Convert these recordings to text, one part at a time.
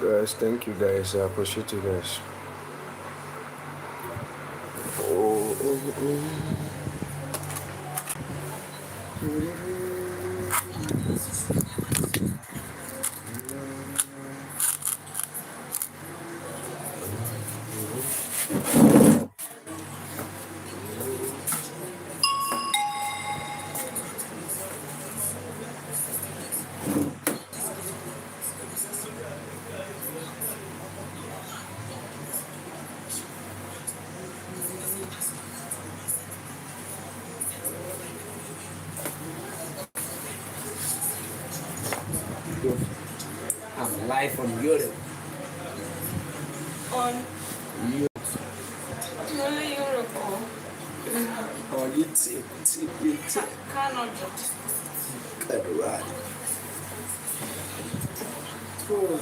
guys. Thank you guys. I appreciate you guys. Oh, oh, oh. I'm live on YouTube. On You only Europe on YouTube. YouTube. Canada. Good right. Oh.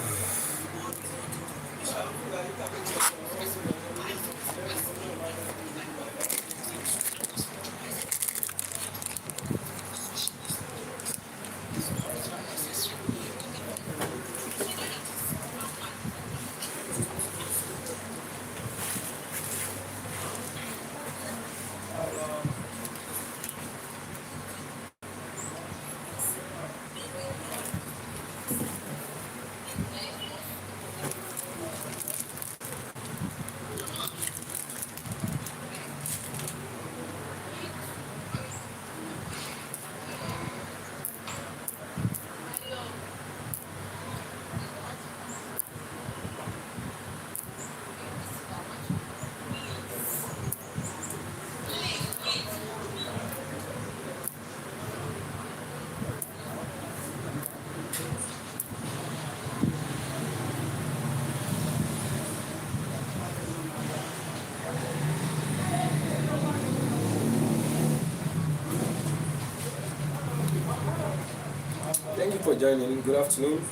Thank you for joining. Good afternoon.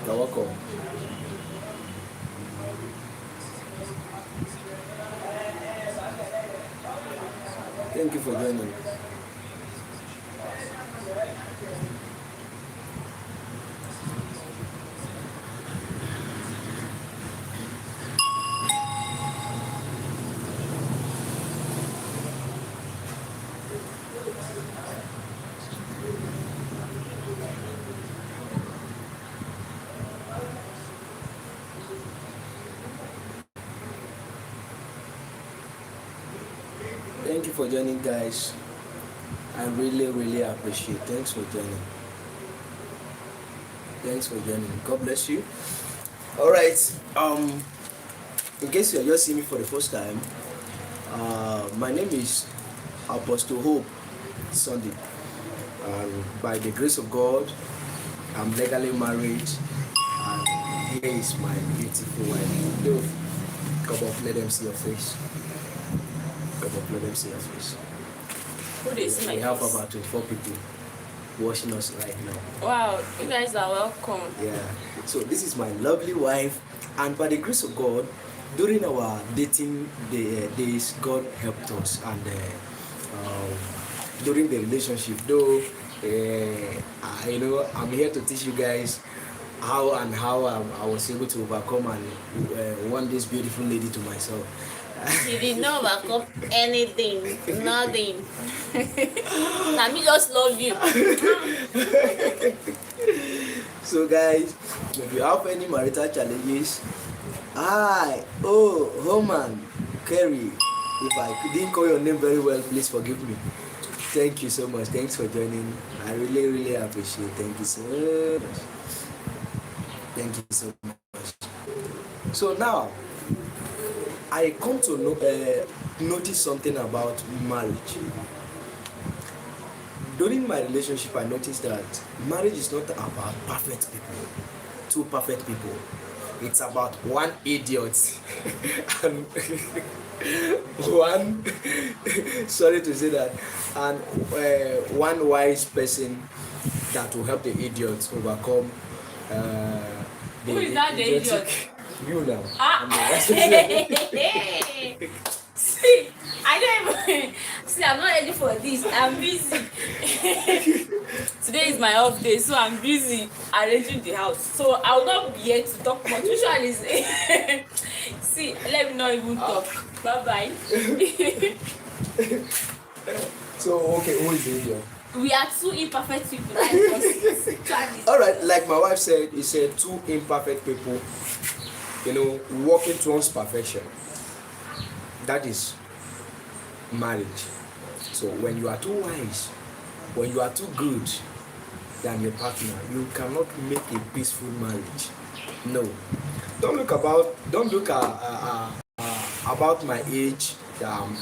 You're welcome. Thank you for joining. Thank you for joining, guys. I really appreciate. Thanks for joining. Thanks for joining. God bless you. All right. In case you're just seeing me for the first time, my name is Apostle Hope Sunday, and by the grace of God, I'm legally married, and here is my beautiful wife. Yo, come up, let them see your face. Come up, let them see your face. Who is my We have face? about 24 people watching us right now. Wow, you guys are welcome. Yeah. So this is my lovely wife, and by the grace of God, during our dating days, God helped us, and during the relationship, though, I'm here to teach you guys how I was able to overcome and want this beautiful lady to myself. He did not overcome anything, nothing. Let me just love you. So guys, if you have any marital challenges, Homan, Kerry, if I didn't call your name very well, please forgive me. Thank you so much. Thanks for joining. I really appreciate it. Thank you so much. Thank you so much. So now, I come to notice something about marriage. During my relationship, I noticed that marriage is not about perfect people, two perfect people. It's about one idiot and one, sorry to say that, and one wise person that will help the idiots overcome Who is that the idiot? You now. See, I don't even see. I'm not ready for this. I'm busy. Today is my off day, so I'm busy arranging the house. So I will not be here to talk much. Which one is see, let me not even talk. Bye bye. So okay, who is the idiot? We are two imperfect people. All right, like my wife said, he said two imperfect people, working towards perfection. That is marriage. So when you are too wise, when you are too good than your partner, you cannot make a peaceful marriage. No. Don't look about my age. I'm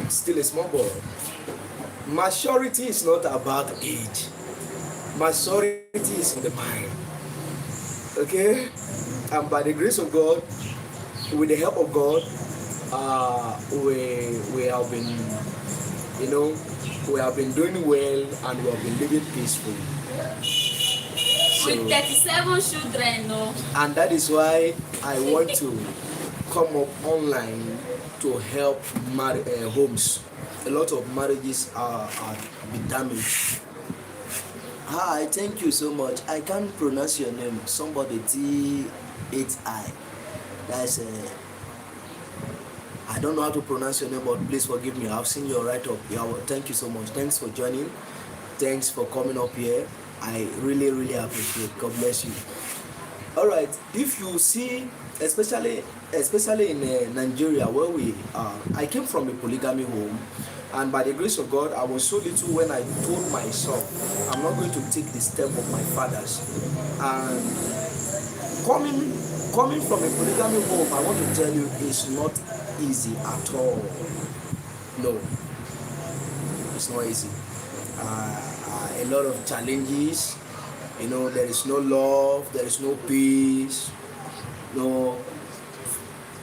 still a small boy. Maturity is not about age. Maturity is in the mind. Okay? And by the grace of God, with the help of God, we have been, we have been doing well and we have been living peacefully. With 37 children, no. And that is why I want to come up online to help homes. A lot of marriages are be damaged. Hi, thank you so much. I can't pronounce your name. Somebody T8I. That's I don't know how to pronounce your name, but please forgive me. I've seen your write-up. Yeah, thank you so much. Thanks for joining. Thanks for coming up here. I really, really appreciate it. God bless you. All right. If you see, especially in Nigeria, where we are, I came from a polygamy home, and by the grace of God, I was so little when I told myself, I'm not going to take the step of my fathers. And coming from a polygamy home, I want to tell you, it's not easy at all. No, it's not easy. A lot of challenges. There is no love, there is no peace, no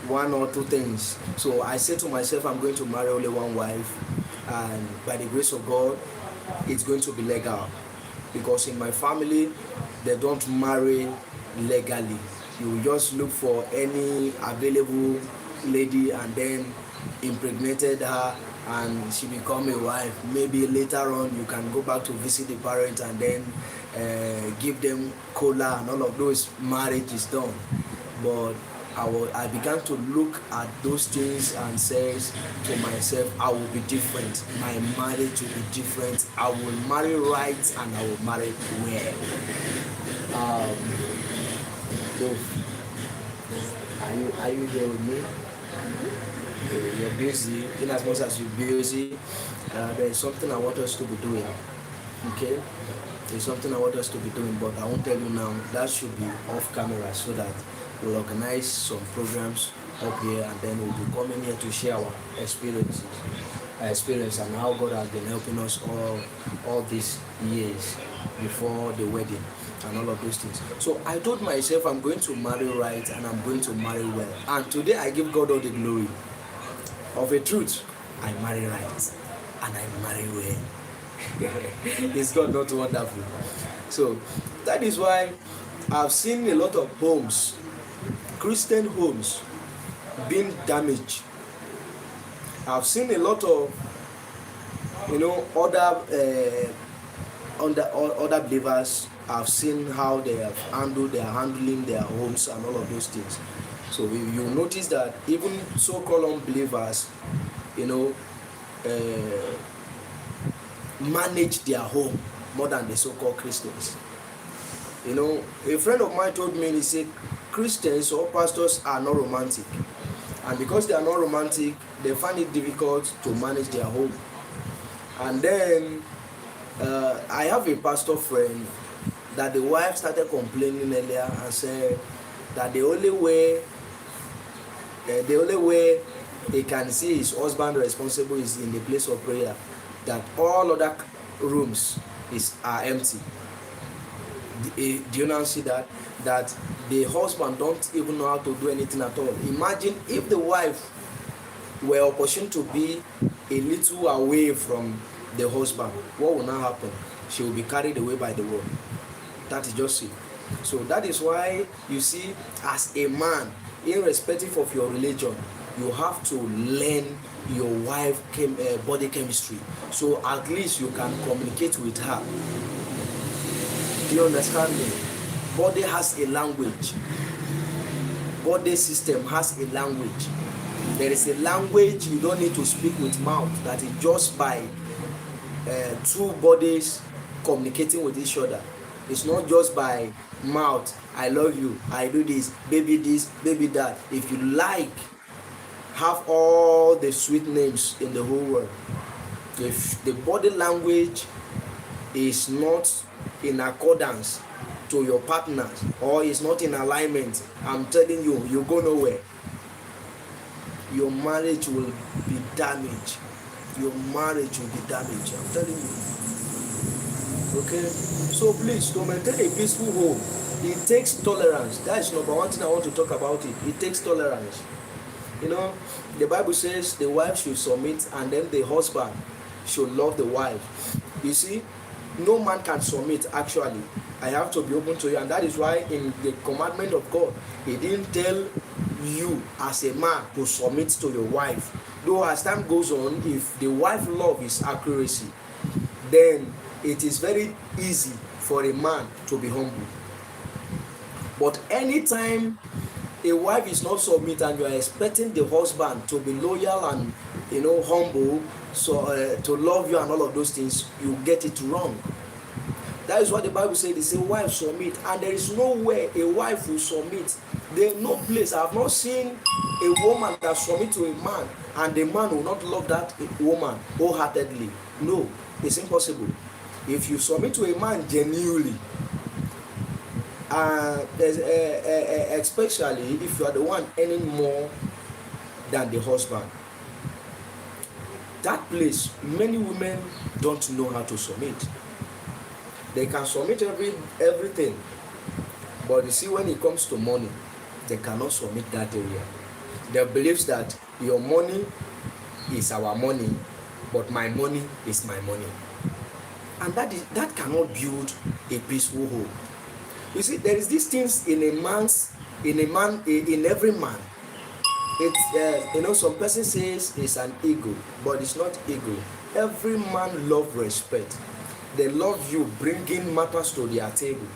one or two things. So I said to myself, I'm going to marry only one wife, and by the grace of God, it's going to be legal. Because in my family, they don't marry legally. You just look for any available lady and then impregnated her and she become a wife. Maybe later on you can go back to visit the parents and then give them cola and all of those. Marriage is done. But I began to look at those things and says to myself, I will be different. My marriage will be different. I will marry right and I will marry well. So are you here with me? You're busy. In as much as you're busy, there is something I want us to be doing. Okay? There's something I want us to be doing, but I won't tell you now. That should be off camera so that we'll organize some programs up here and then we'll be coming here to share our experience and how God has been helping us all these years before the wedding and all of those things. So I told myself I'm going to marry right and I'm going to marry well. And today I give God all the glory. Of a truth, I marry right and I marry well. Is God not wonderful? So that is why I've seen a lot of homes, Christian homes, being damaged. I've seen a lot of other believers. I've seen how they are handling their homes and all of those things. So you notice that even so-called unbelievers, manage their home more than the so-called Christians. A friend of mine told me, he said, Christians or pastors are not romantic. And because they are not romantic, they find it difficult to manage their home. And then I have a pastor friend that the wife started complaining earlier and said that the only way he can see his husband responsible is in the place of prayer, that all other rooms are empty. Do you now see that the husband don't even know how to do anything at all? Imagine if the wife were opportune to be a little away from the husband, what will now happen? She will be carried away by the world. That is just it. So that is why you see, as a man, irrespective of your religion, you have to learn your wife body chemistry, so at least you can communicate with her Do you understand me? Body has a language. Body system has a language. There is a language you don't need to speak with mouth, that is just by two bodies communicating with each other. It's not just by mouth. I love you, I do this, baby that. If you like, have all the sweet names in the whole world. If the body language is not in accordance to your partners, or is not in alignment, I'm telling you, you go nowhere. Your marriage will be damaged. Your marriage will be damaged. I'm telling you. Okay? So please, to maintain a peaceful home, it takes tolerance. That is number one thing I want to talk about. It takes tolerance. You know, the Bible says the wife should submit, and then the husband should love the wife. You see, no man can submit actually. I have to be open to you, and that is why in the commandment of God, He didn't tell you as a man to submit to your wife. Though as time goes on, if the wife love is accuracy, then it is very easy for a man to be humble. But anytime a wife is not submit and you are expecting the husband to be loyal and humble, so to love you and all of those things, you get it wrong. That is what the Bible says. They say wife submit, and there is nowhere a wife will submit. There is no place. I have not seen a woman that submit to a man and the man will not love that woman wholeheartedly. No, it's impossible. If you submit to a man genuinely, especially if you are the one earning more than the husband, that place, many women don't know how to submit. They can submit everything, but you see, when it comes to money, they cannot submit that area. They believe that your money is our money, but my money is my money, and that cannot build a peaceful home. You see, there is these things in every man. It's some person says it's an ego, but it's not ego. Every man love respect. They love you bringing matters to their table.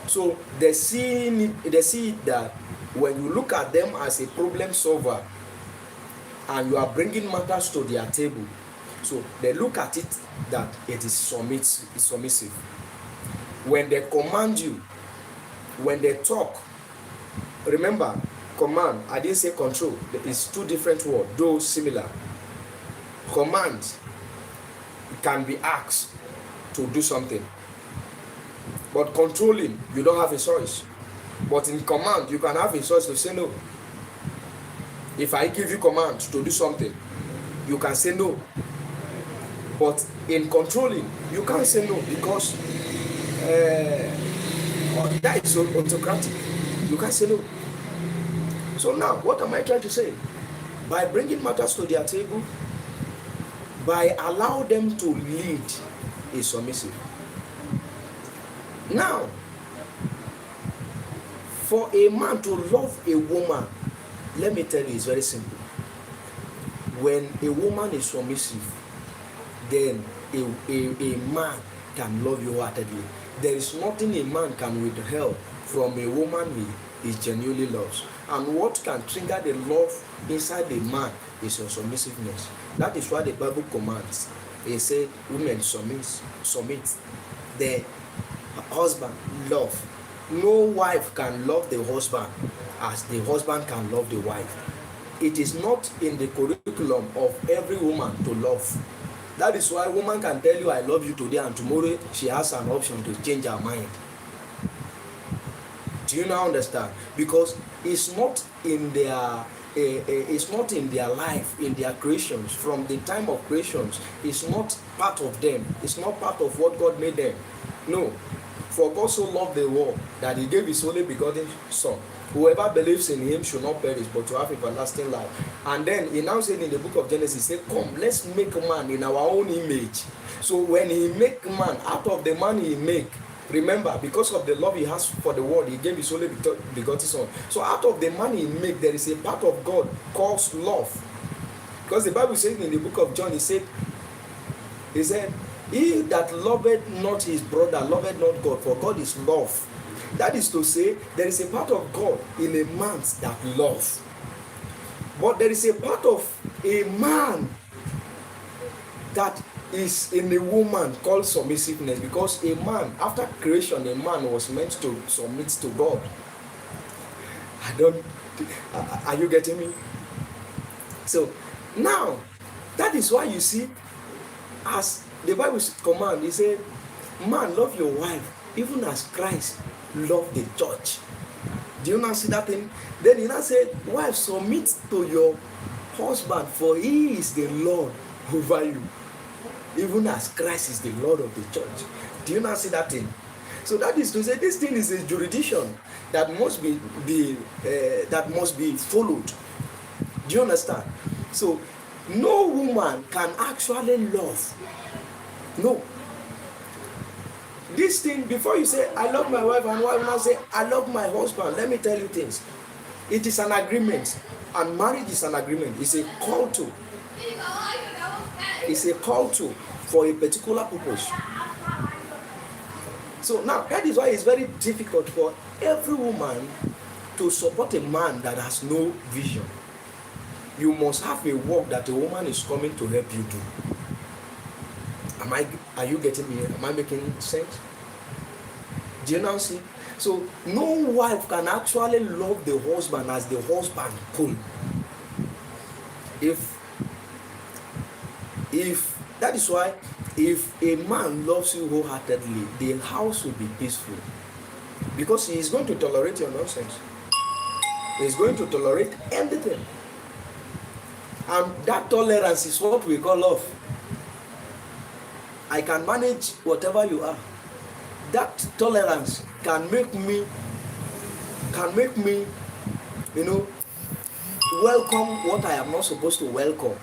So they see it that when you look at them as a problem solver and you are bringing matters to their table, so they look at it that it is submissive. When they command you, when they talk, remember, command, I didn't say control. It's two different words, though similar. Command can be asked to do something, but controlling, you don't have a choice. But in command, you can have a choice to say no. If I give you command to do something, you can say no. But in controlling, you can't say no, because that is autocratic. You can't say no. So now, what am I trying to say? By bringing matters to their table, by allow them to lead, is submissive. Now, for a man to love a woman, let me tell you, it's very simple. When a woman is submissive, then a man can love you heartedly. There is nothing a man can withhold from a woman he genuinely loves. And what can trigger the love inside the man is your submissiveness. That is why the Bible commands. It said, women submit. The husband love. No wife can love the husband as the husband can love the wife. It is not in the curriculum of every woman to love. That is why a woman can tell you, I love you today, and tomorrow she has an option to change her mind. Do you now understand? Because it's not in their life, in their creations. From the time of creations, it's not part of them. It's not part of what God made them. No. For God so loved the world that He gave His only begotten Son. Whoever believes in Him should not perish, but to have everlasting life. And then He now said in the book of Genesis, He said, come, let's make man in our own image. So when He make man, out of the man He make, remember, because of the love He has for the world, He gave His only begotten Son. So out of the man He make, there is a part of God called love. Because the Bible says in the book of John, He said, He that loveth not his brother loveth not God, for God is love. That is to say, there is a part of God in a man that loves. But there is a part of a man that is in a woman called submissiveness, because a man, after creation, a man was meant to submit to God. I don't, are you getting me? So now, that is why you see, as the Bible command, he said, man, love your wife, even as Christ loved the church. Do you now see that thing? Then he now said, wife, submit to your husband, for he is the Lord over you, even as Christ is the Lord of the church. Do you now see that thing? So that is to say, this thing is a jurisdiction that must be followed. Do you understand? So no woman can actually love. No. This thing, before you say, I love my wife, and wife now say, I love my husband, let me tell you things. It is an agreement, and marriage is an agreement. It's a call to. It's a call to for a particular purpose. So now, that is why it's very difficult for every woman to support a man that has no vision. You must have a work that a woman is coming to help you do. Are you getting me? Am I making sense? Do you now see? So no wife can actually love the husband as the husband could. If that is why, if a man loves you wholeheartedly, the house will be peaceful, because he is going to tolerate your nonsense. He is going to tolerate everything, and that tolerance is what we call love. I can manage whatever you are. That tolerance can make me, welcome what I am not supposed to welcome.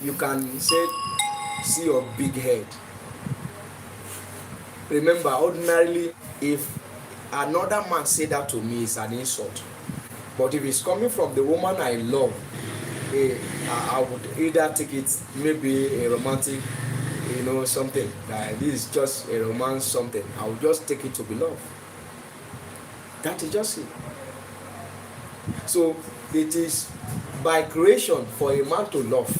You can say, see your big head. Remember, ordinarily, if another man say that to me, it's an insult. But if it's coming from the woman I love, I would either take it maybe a romantic, something. This is just a romance something. I will just take it to be love. That is just it. So it is by creation for a man to love,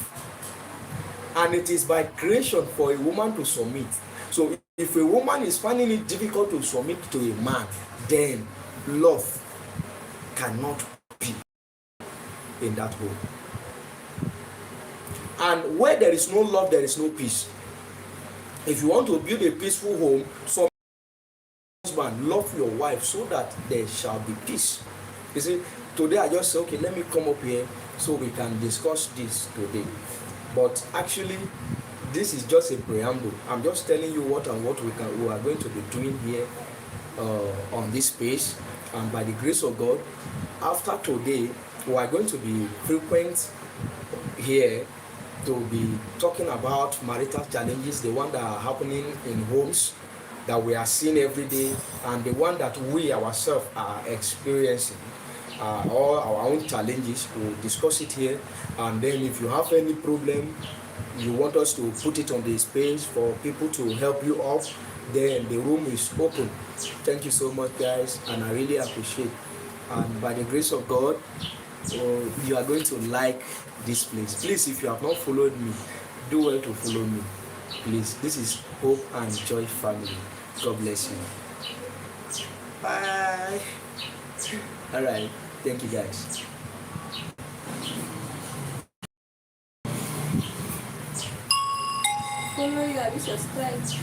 and it is by creation for a woman to submit. So if a woman is finding it difficult to submit to a man, then love cannot be in that home. And where there is no love, there is no peace. If you want to build a peaceful home, some husband, love your wife so that there shall be peace. You see, today I just say, okay, let me come up here so we can discuss this today. But actually, this is just a preamble. I'm just telling you what we are going to be doing here on this page. And by the grace of God, after today, we are going to be frequent here to be talking about marital challenges, the one that are happening in homes that we are seeing every day, and the one that we ourselves are experiencing, all our own challenges. We'll discuss it here, and then if you have any problem, you want us to put it on the space for people to help you out, then the room is open. Thank you so much, guys, and I really appreciate. And by the grace of God, you are going to like this place. Please, if you have not followed me, do well to follow me, please. This is Hope and Joy Family. God bless you. Bye. All right, thank you, guys. Follow you, have you subscribed?